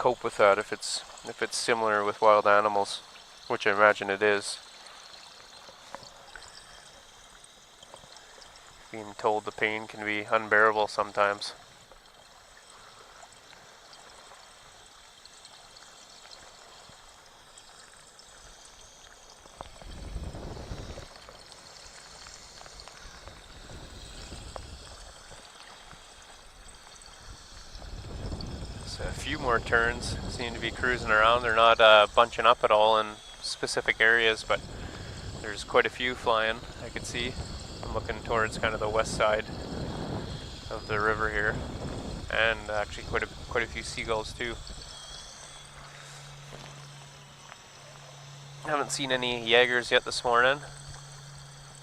cope with that if it's similar with wild animals, which I imagine it is. Being told the pain can be unbearable sometimes. A few more terns seem to be cruising around. They're not bunching up at all in specific areas, but there's quite a few flying, I could see. I'm looking towards kind of the west side of the river here, and actually quite a few seagulls too. I haven't seen any Jaegers yet this morning.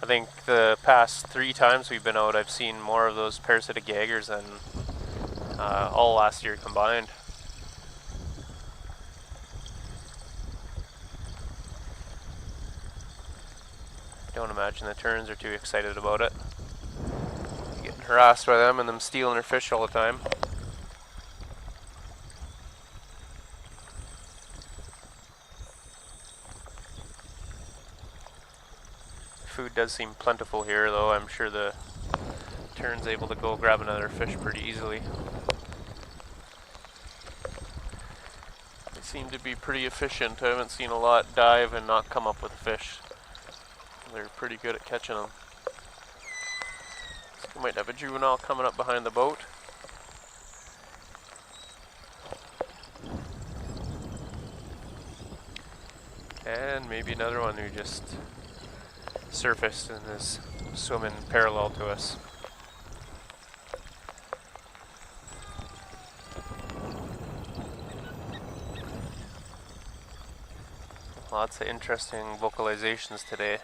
I think the past 3 times we've been out, I've seen more of those parasitic Jaegers than all last year combined. Don't imagine the terns are too excited about it. Getting harassed by them and them stealing their fish all the time. Food does seem plentiful here, though. I'm sure the tern's able to go grab another fish pretty easily. They seem to be pretty efficient. I haven't seen a lot dive and not come up with a fish. They're pretty good at catching them. So we might have a juvenile coming up behind the boat. And maybe another one who just surfaced and is swimming parallel to us. Lots of interesting vocalizations today.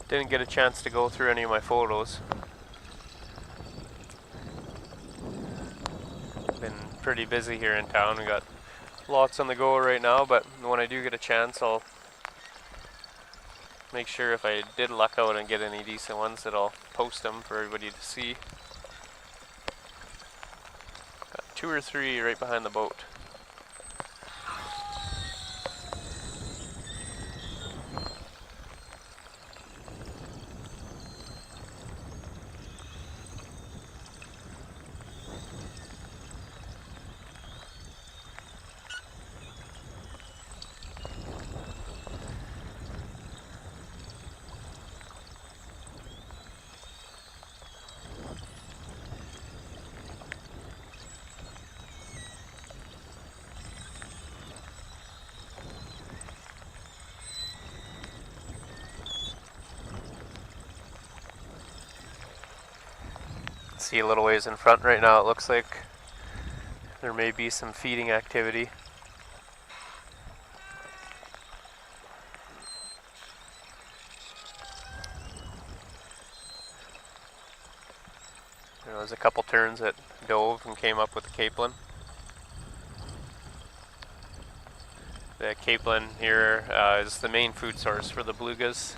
Didn't get a chance to go through any of my photos. Been pretty busy here in town. We got lots on the go right now, but when I do get a chance, I'll make sure if I did luck out and get any decent ones that I'll post them for everybody to see. Got 2 or 3 right behind the boat. See a little ways in front right now, it looks like there may be some feeding activity. There was a couple terns that dove and came up with the capelin. The capelin here is the main food source for the belugas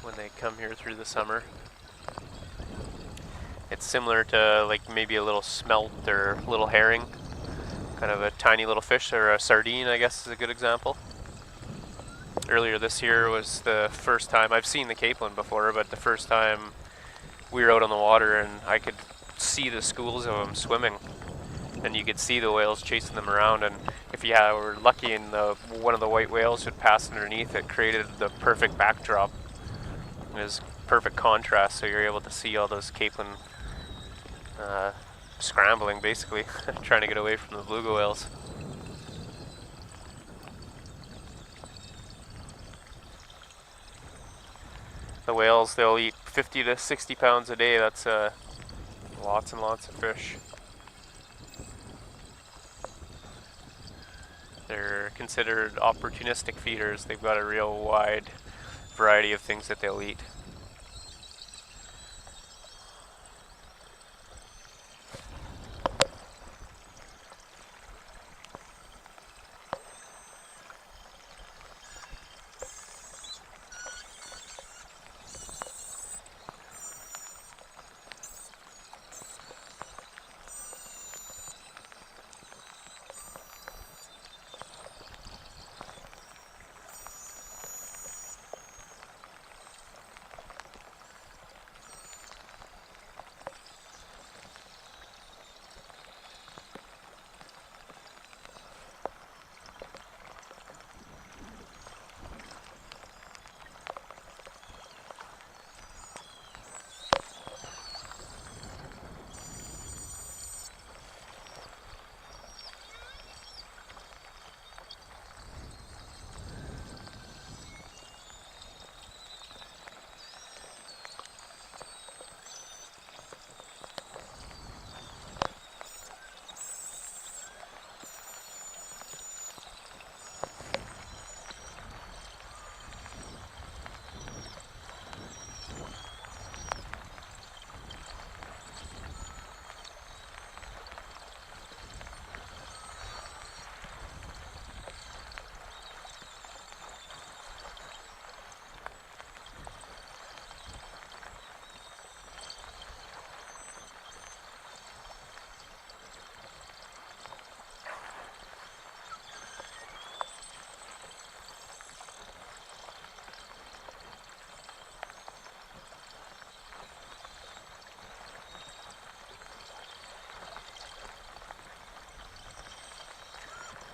when they come here through the summer. It's similar to like maybe a little smelt or little herring, kind of a tiny little fish, or a sardine I guess is a good example. Earlier this year was the first time, I've seen the capelin before, but the first time we were out on the water and I could see the schools of them swimming, and you could see the whales chasing them around, and if you were lucky and one of the white whales would pass underneath, it created the perfect backdrop. It was perfect contrast, so you're able to see all those capelin scrambling basically, trying to get away from the beluga whales. The whales, they'll eat 50 to 60 pounds a day. That's lots and lots of fish. They're considered opportunistic feeders. They've got a real wide variety of things that they'll eat.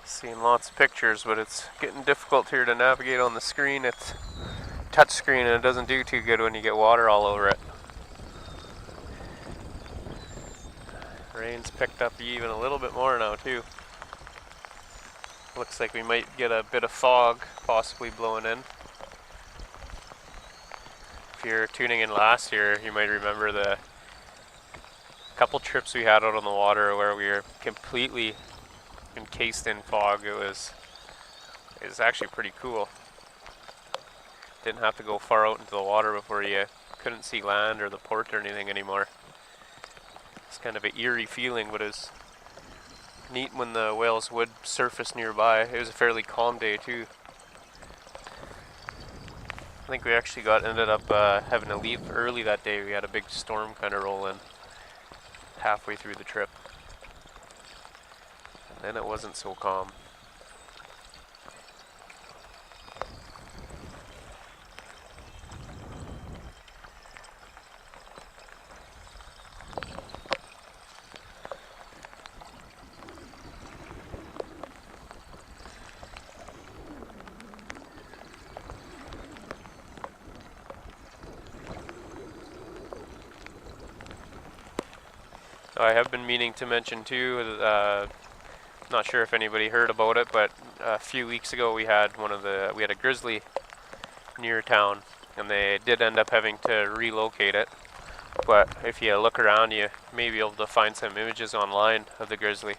Seeing lots of pictures, but it's getting difficult here to navigate on the screen. It's touch screen and it doesn't do too good when you get water all over it. Rain's picked up even a little bit more now too. Looks like we might get a bit of fog possibly blowing in. If you're tuning in last year, you might remember the couple trips we had out on the water where we were completely encased in fog. It was actually pretty cool. Didn't have to go far out into the water before you couldn't see land or the port or anything anymore. It's kind of an eerie feeling, but it's neat when the whales would surface nearby. It was a fairly calm day too. I think we actually ended up having to leave early that day. We had a big storm kind of roll in halfway through the trip. And then it wasn't so calm. I have been meaning to mention too, not sure if anybody heard about it, but a few weeks ago we had a grizzly near town, and they did end up having to relocate it. But if you look around, you may be able to find some images online of the grizzly.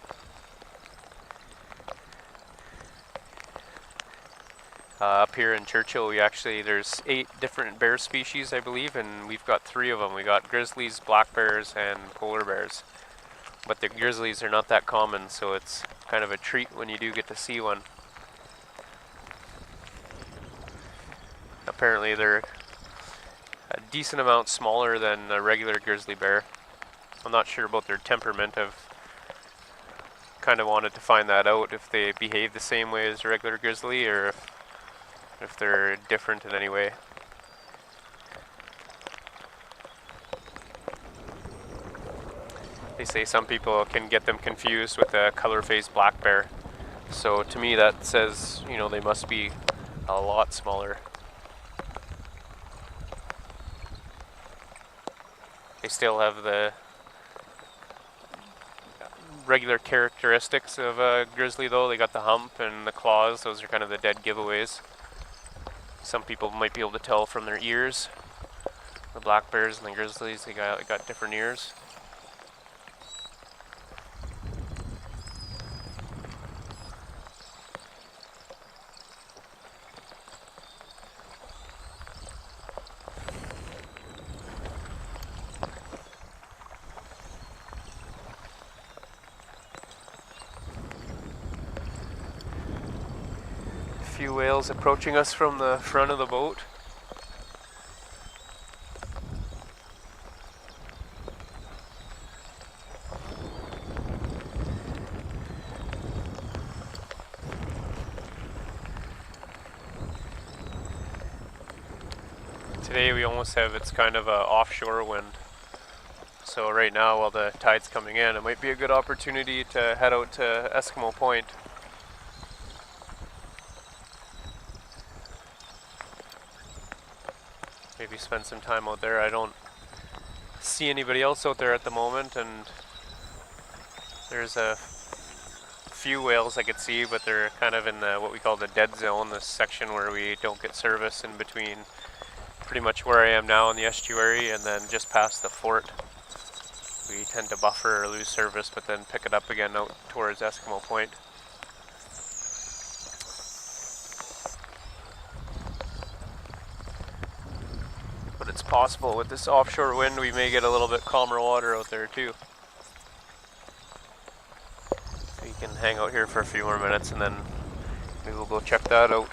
Up here in Churchill, there's 8 different bear species, I believe, and we've got 3 of them. We got grizzlies, black bears, and polar bears. But the grizzlies are not that common, so it's kind of a treat when you do get to see one. Apparently they're a decent amount smaller than a regular grizzly bear. I'm not sure about their temperament. I've kind of wanted to find that out, if they behave the same way as a regular grizzly or if they're different in any way. They say some people can get them confused with a color-faced black bear. So to me that says, they must be a lot smaller. They still have the regular characteristics of a grizzly though. They got the hump and the claws. Those are kind of the dead giveaways. Some people might be able to tell from their ears. The black bears and the grizzlies, they got different ears. few whales approaching us from the front of the boat. Today we almost have, it's kind of a offshore wind. So right now while the tide's coming in, it might be a good opportunity to head out to Eskimo Point. Maybe spend some time out there. I don't see anybody else out there at the moment, and there's a few whales I could see, but they're kind of in the what we call the dead zone, this section where we don't get service in between pretty much where I am now in the estuary and then just past the fort. We tend to buffer or lose service, but then pick it up again out towards Eskimo Point. But it's possible with this offshore wind we may get a little bit calmer water out there too. So you can hang out here for a few more minutes and then maybe we'll go check that out.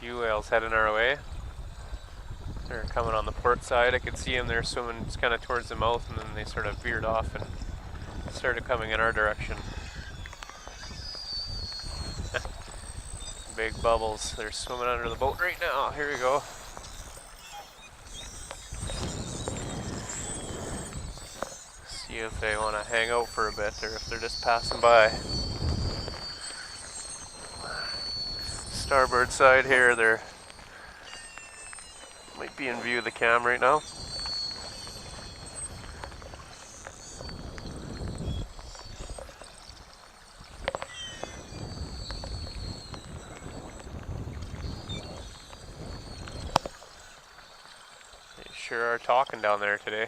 Few whales heading our way. They're coming on the port side. I could see them there swimming just kind of towards the mouth, and then they sort of veered off and started coming in our direction. Big bubbles. They're swimming under the boat right now. Here we go. See if they want to hang out for a bit or if they're just passing by. Starboard side here, they're might be in view of the cam right now. They sure are talking down there today.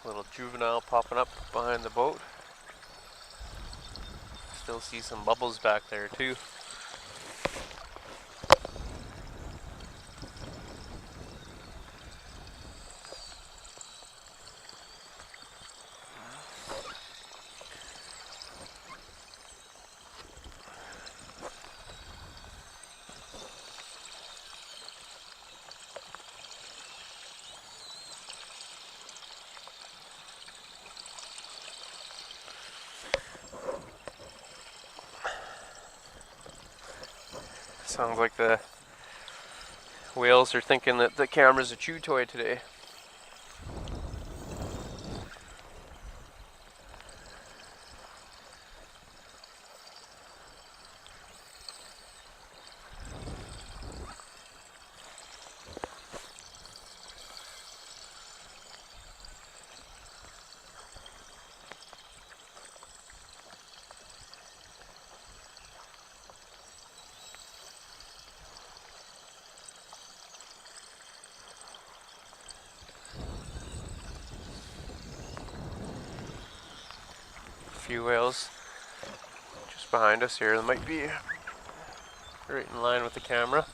Little juvenile popping up behind the boat. Still see some bubbles back there too. Sounds like the whales are thinking that the camera's a chew toy today. Few whales just behind us here. They might be right in line with the camera.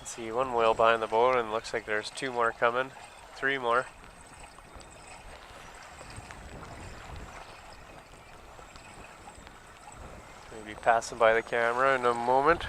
See one whale behind the boat, and looks like there's two more coming, three more. Maybe passing by the camera in a moment.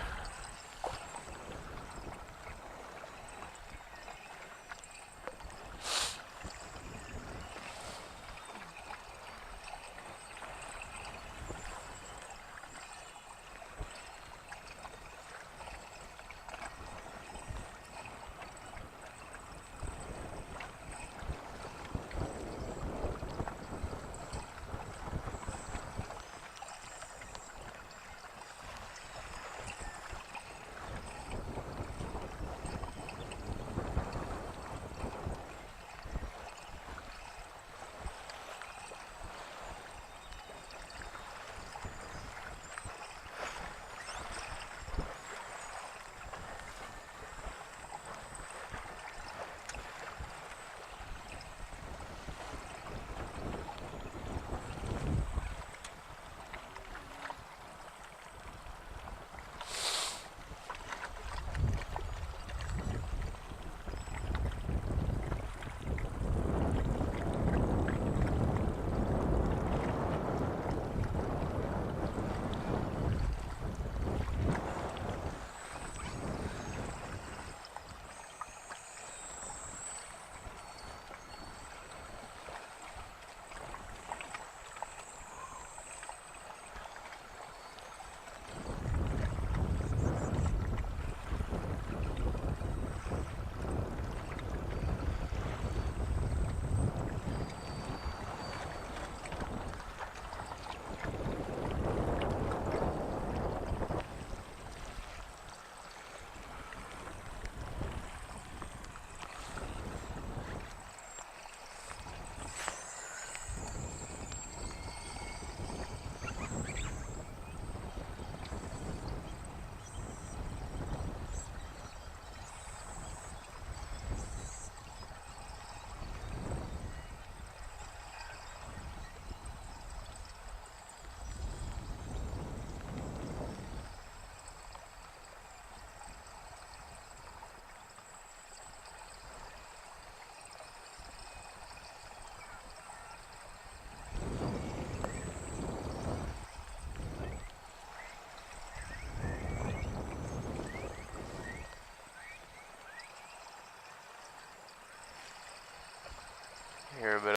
Hear a bit